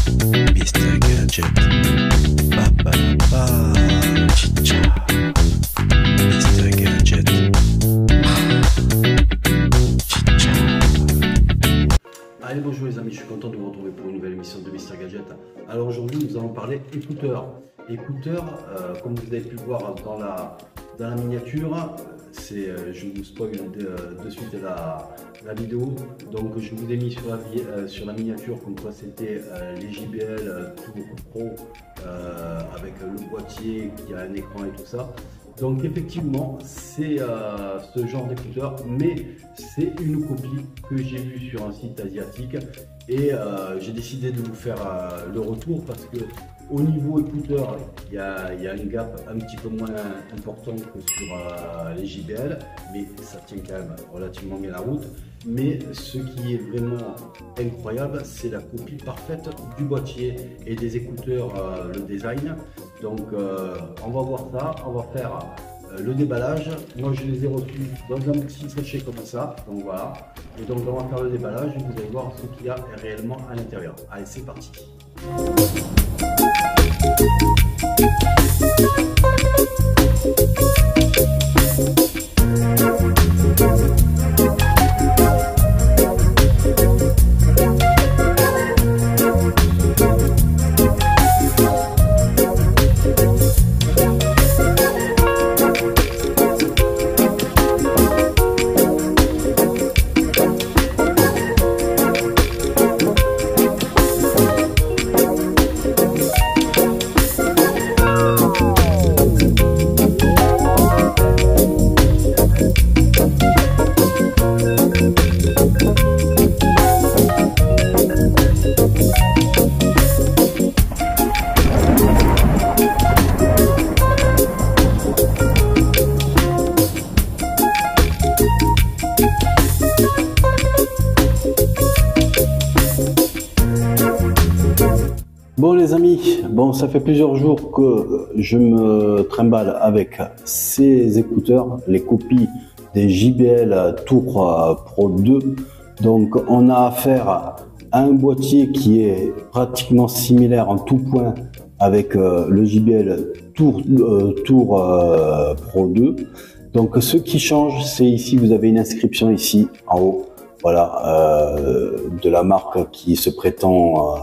Mr. Gadget. Ba ba ba. Chicha. Mr. Gadget. Chicha. Allez, bonjour les amis, je suis content de vous retrouver pour une nouvelle émission de Mr. Gadget. Alors aujourd'hui, nous allons parler écouteurs. Écouteurs, comme vous avez pu le voir dans la miniature, je vous spoil de suite la vidéo. Donc je vous ai mis sur la miniature comme quoi c'était les JBL Tour Pro avec le boîtier qui a un écran et tout ça. Donc effectivement c'est ce genre d'écouteur, mais c'est une copie que j'ai vue sur un site asiatique et j'ai décidé de vous faire le retour parce que au niveau écouteur, il y a une gap un petit peu moins importante que sur les JBL, mais ça tient quand même relativement bien la route. Mais ce qui est vraiment incroyable, c'est la copie parfaite du boîtier et des écouteurs, le design. Donc on va voir ça, on va faire le déballage. Moi je les ai reçus dans un petit sachet comme ça, donc voilà. Et donc on va faire le déballage et vous allez voir ce qu'il y a réellement à l'intérieur. Allez, c'est parti. Bon les amis, bon ça fait plusieurs jours que je me trimballe avec ces écouteurs, les copies des JBL Tour Pro 2. Donc on a affaire à un boîtier qui est pratiquement similaire en tout point avec le JBL Tour Pro 2. Donc ce qui change, c'est ici vous avez une inscription ici en haut, voilà, de la marque qui se prétend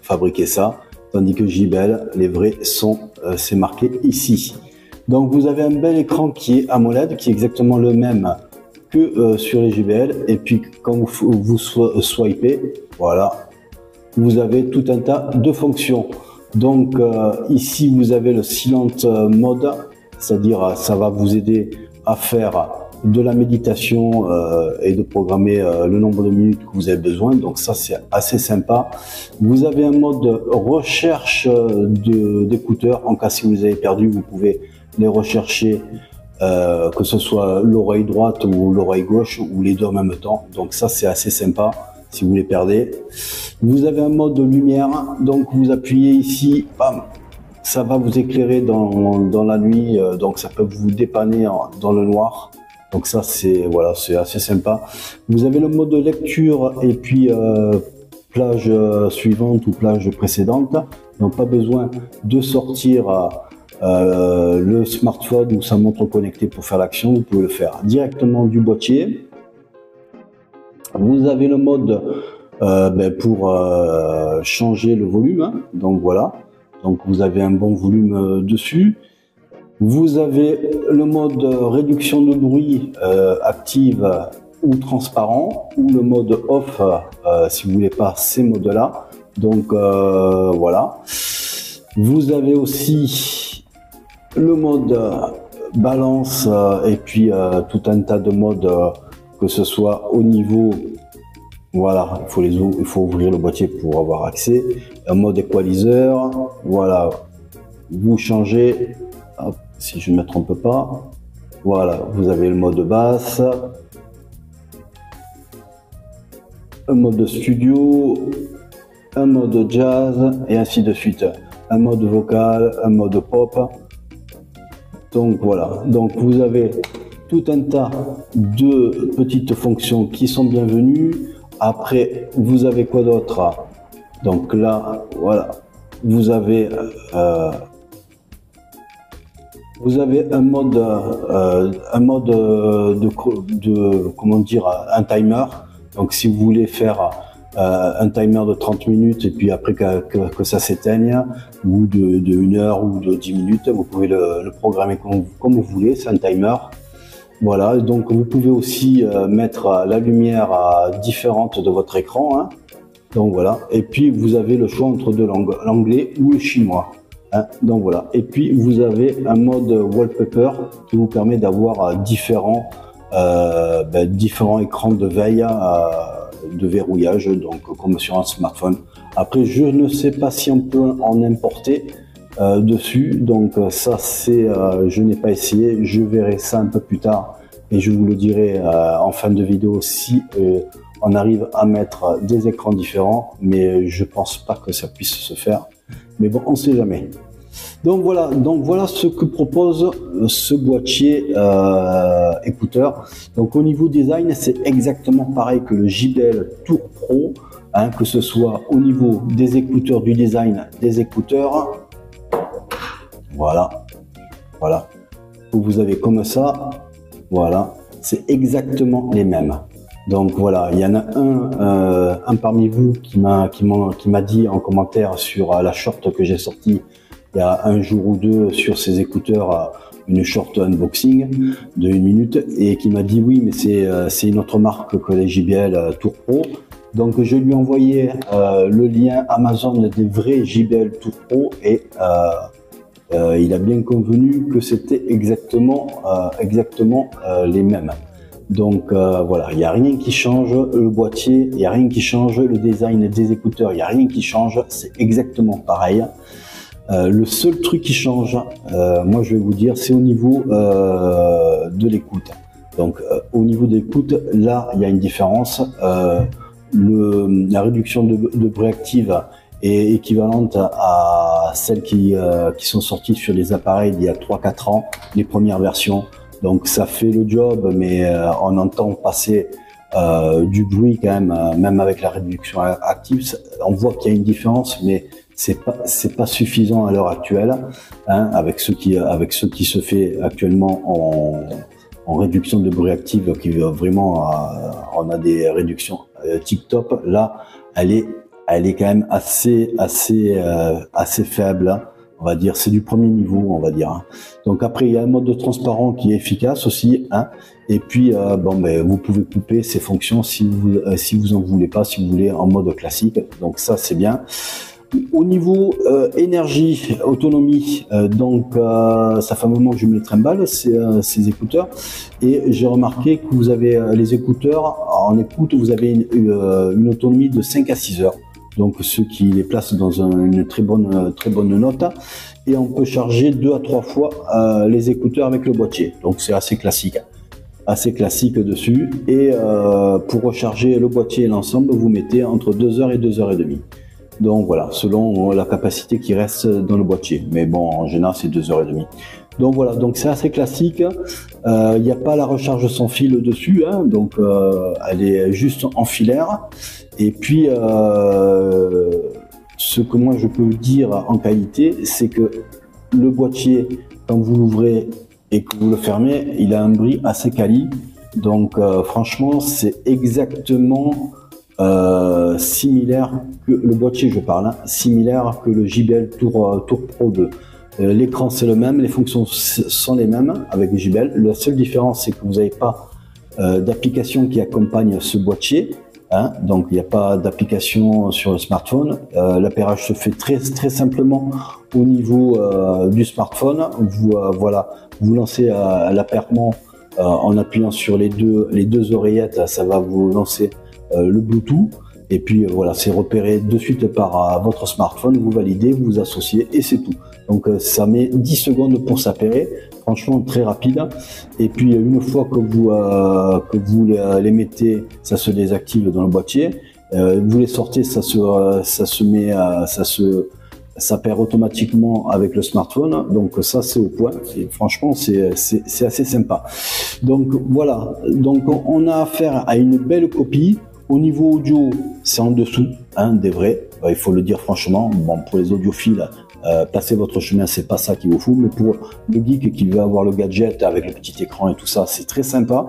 fabriquer ça, tandis que JBL, les vrais sont, c'est marqué ici. Donc vous avez un bel écran qui est AMOLED, qui est exactement le même que sur les JBL, et puis quand vous swipez, voilà, vous avez tout un tas de fonctions. Donc ici vous avez le silent mode, c'est-à-dire ça va vous aider à faire de la méditation et de programmer le nombre de minutes que vous avez besoin. Donc ça c'est assez sympa. Vous avez un mode recherche d'écouteurs. En cas si vous avez perdu, vous pouvez les rechercher, que ce soit l'oreille droite ou l'oreille gauche ou les deux en même temps. Donc ça c'est assez sympa si vous les perdez. Vous avez un mode lumière. Donc vous appuyez ici, bam, ça va vous éclairer dans la nuit. Donc ça peut vous dépanner dans le noir. Donc ça c'est voilà, c'est assez sympa. Vous avez le mode de lecture et puis plage suivante ou plage précédente. Donc pas besoin de sortir le smartphone ou sa montre connectée pour faire l'action. Vous pouvez le faire directement du boîtier. Vous avez le mode pour changer le volume. Donc voilà. Donc vous avez un bon volume dessus. Vous avez le mode réduction de bruit active ou transparent, ou le mode off si vous voulez pas ces modes là. Donc voilà. Vous avez aussi le mode balance et puis tout un tas de modes, que ce soit au niveau, voilà, il faut ouvrir le boîtier pour avoir accès. Un mode equalizer, voilà, vous changez. Hop, si je ne me trompe pas, voilà, vous avez le mode basse, un mode studio, un mode jazz et ainsi de suite, un mode vocal, un mode pop. Donc voilà, donc vous avez tout un tas de petites fonctions qui sont bienvenues. Après, vous avez quoi d'autre? Donc là, voilà, vous avez un mode de comment dire, un timer. Donc si vous voulez faire un timer de 30 minutes et puis après que ça s'éteigne, ou de 1 heure ou de 10 minutes, vous pouvez le programmer comme vous voulez, c'est un timer. Voilà, donc vous pouvez aussi mettre la lumière différente de votre écran, hein. Donc voilà, et puis vous avez le choix entre deux langues, l'anglais ou le chinois, hein. Donc voilà, et puis vous avez un mode wallpaper qui vous permet d'avoir différents écrans de veille, de verrouillage, donc comme sur un smartphone. Après, je ne sais pas si on peut en importer dessus, donc ça c'est, je n'ai pas essayé, je verrai ça un peu plus tard et je vous le dirai en fin de vidéo si on arrive à mettre des écrans différents, mais je pense pas que ça puisse se faire, mais bon, on sait jamais. Donc voilà ce que propose ce boîtier écouteur. Donc au niveau design, c'est exactement pareil que le JBL Tour Pro, hein, que ce soit au niveau des écouteurs, du design des écouteurs. Voilà, vous avez comme ça, voilà, c'est exactement les mêmes. Donc voilà, il y en a un parmi vous qui m'a dit en commentaire sur la short que j'ai sortie il y a un jour ou deux sur ces écouteurs, une short unboxing de 1 minute, et qui m'a dit oui, mais c'est une autre marque que les JBL Tour Pro. Donc je lui ai envoyé le lien Amazon des vrais JBL Tour Pro et il a bien convenu que c'était exactement les mêmes. Donc voilà, il n'y a rien qui change, le boîtier, il n'y a rien qui change, le design des écouteurs, il n'y a rien qui change, c'est exactement pareil. Le seul truc qui change, moi je vais vous dire, c'est au niveau de l'écoute. Donc au niveau de l'écoute, là il y a une différence. La réduction de bruit active est équivalente à celles qui sont sorties sur les appareils d'il y a 3-4 ans, les premières versions. Donc ça fait le job, mais on entend passer du bruit quand même avec la réduction active. On voit qu'il y a une différence, mais c'est pas suffisant à l'heure actuelle, hein, avec ce qui se fait actuellement en réduction de bruit active, qui vraiment on a des réductions tip-top. Là, elle est quand même assez faible, hein. On va dire, c'est du premier niveau, on va dire, hein. Donc après, il y a un mode de transparent qui est efficace aussi, hein. Et puis vous pouvez couper ces fonctions si vous en voulez pas, si vous voulez en mode classique. Donc ça, c'est bien. Au niveau énergie, autonomie, ça fait un moment que je me les trimballe, ces écouteurs, et j'ai remarqué que vous avez les écouteurs, en écoute, vous avez une autonomie de 5 à 6 heures. Donc ce qui les place dans une très bonne note, et on peut charger 2 à 3 fois les écouteurs avec le boîtier. Donc c'est assez classique dessus, et pour recharger le boîtier et l'ensemble, vous mettez entre 2 heures et 2 heures et demie. Donc voilà, selon la capacité qui reste dans le boîtier, mais bon, en général c'est 2 heures et demie. Donc voilà, donc c'est assez classique. Il n'y a pas la recharge sans fil dessus, hein, donc elle est juste en filaire. Et puis ce que moi je peux dire en qualité, c'est que le boîtier, quand vous l'ouvrez et que vous le fermez, il a un bruit assez quali. Donc franchement, c'est exactement similaire que le boîtier, je parle, hein, similaire que le JBL Tour Pro 2. L'écran c'est le même, les fonctions sont les mêmes avec le JBL. La seule différence, c'est que vous n'avez pas d'application qui accompagne ce boîtier, hein, donc il n'y a pas d'application sur le smartphone. L'appairage se fait très simplement au niveau du smartphone. Vous lancez l'appairement en appuyant sur les deux oreillettes, ça va vous lancer le Bluetooth, et puis voilà, c'est repéré de suite par votre smartphone, vous validez, vous associez, et c'est tout. Donc ça met 10 secondes pour s'appairer, franchement très rapide. Et puis une fois que vous les mettez, ça se désactive dans le boîtier. Vous les sortez, ça s'appaire automatiquement avec le smartphone. Donc ça c'est au point. Et franchement c'est assez sympa. Donc voilà. Donc on a affaire à une belle copie. Au niveau audio, c'est en dessous des vrais, il faut le dire franchement. Bon, pour les audiophiles, passez votre chemin, c'est pas ça qui vous fout, mais pour le geek qui veut avoir le gadget avec le petit écran et tout ça, c'est très sympa,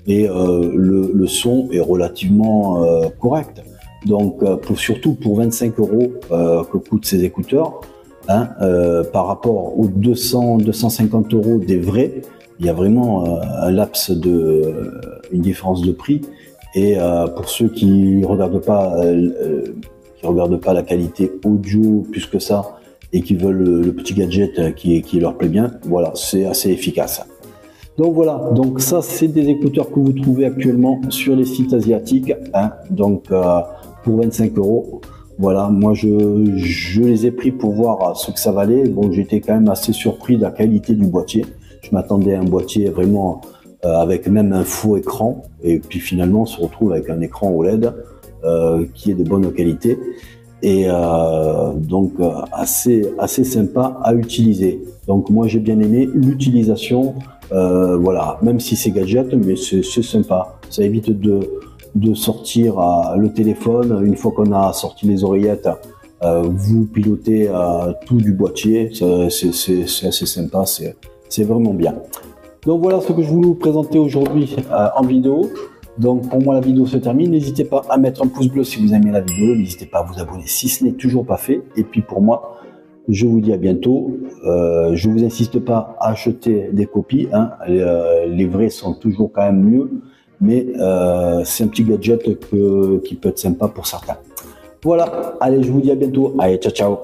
et le son est relativement correct. Donc surtout pour 25 € que coûtent ces écouteurs, par rapport aux 200-250 € des vrais, il y a vraiment un laps une différence de prix. Et pour ceux qui regardent pas la qualité audio plus que ça et qui veulent le petit gadget qui leur plaît bien, voilà, c'est assez efficace. Donc voilà, donc ça c'est des écouteurs que vous trouvez actuellement sur les sites asiatiques, donc pour 25 €. Voilà, moi je les ai pris pour voir ce que ça valait. Bon, j'étais quand même assez surpris de la qualité du boîtier. Je m'attendais à un boîtier vraiment avec même un faux écran, et puis finalement on se retrouve avec un écran OLED qui est de bonne qualité, et donc assez sympa à utiliser. Donc moi j'ai bien aimé l'utilisation, voilà, même si c'est gadget, mais c'est sympa. Ça évite de sortir le téléphone. Une fois qu'on a sorti les oreillettes, vous pilotez tout du boîtier. C'est assez sympa, c'est vraiment bien. Donc voilà ce que je voulais vous présenter aujourd'hui en vidéo. Donc pour moi la vidéo se termine. N'hésitez pas à mettre un pouce bleu si vous aimez la vidéo. N'hésitez pas à vous abonner si ce n'est toujours pas fait. Et puis pour moi, je vous dis à bientôt. Je vous insiste pas à acheter des copies. Les vrais sont toujours quand même mieux. Mais c'est un petit gadget qui peut être sympa pour certains. Voilà, allez, je vous dis à bientôt. Allez, ciao, ciao.